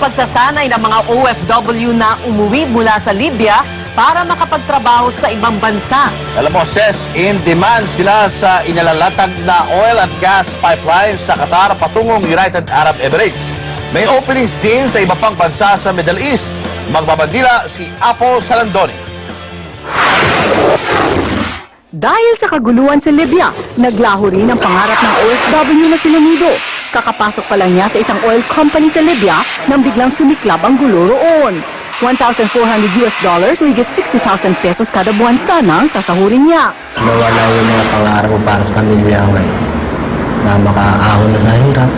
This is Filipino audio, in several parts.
pagsasanay ng mga OFW na umuwi mula sa Libya para makapagtrabaho sa ibang bansa. Alam mo, Ses, in demand sila sa inalalatag na oil at gas pipeline sa Qatar patungong United Arab Emirates. May openings din sa iba pang bansa sa Middle East. Magbabandila si Apple Salandoni. Dahil sa kaguluhan sa Libya, naglaho rin ang pangarap ng OFW na si Lenido. Kakapasok pa lang niya sa isang oil company sa Libya nang biglang sumiklab ang gulo roon. $1,400 o higit 60,000 pesos kada buwan sana ang sasahurin niya. Nawala yung mga pangarap ko para sa pamilya ko na makaahon na sa hirap.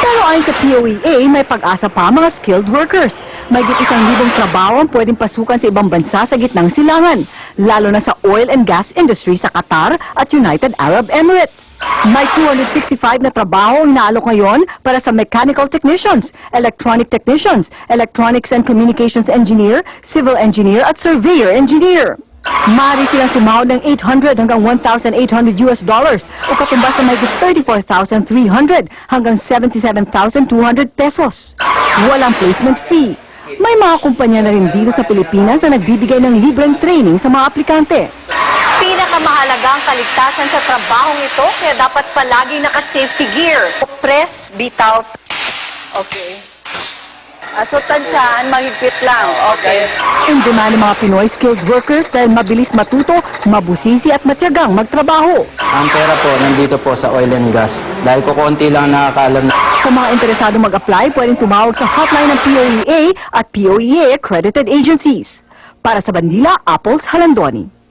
Pero ayon sa POEA, may pag-asa pa mga skilled workers. May 1,000 trabaho ang pwedeng pasukan sa ibang bansa sa gitnang silangan, lalo na sa oil and gas industry sa Qatar at United Arab Emirates. May 265 na trabaho ang naalok ngayon para sa mechanical technicians, electronic technicians, electronics and communications engineer, civil engineer at surveyor engineer. Maaari silang sumahod ng $800 hanggang $1,800 o katumbas na may 34,300 hanggang 77,200 pesos. Walang placement fee. May mga kumpanya na rin dito sa Pilipinas na nagbibigay ng libreng training sa mga aplikante. Pinakamahalaga ang kaligtasan sa trabahong ito, kaya dapat palagi naka-safety gear. Press, bitaw. Okay. So, tansyahan, mahigpit lang. Okay. In demand ng mga Pinoy skilled workers dahil mabilis matuto, mabusisi at matyagang magtrabaho. Ang pera po, nandito po sa oil and gas. Dahil ko konti lang nakakaalam na Sa mga interesado mag-apply, pwedeng tumawag sa hotline ng POEA at POEA accredited agencies. Para sa Bandila, Apples Halandoni.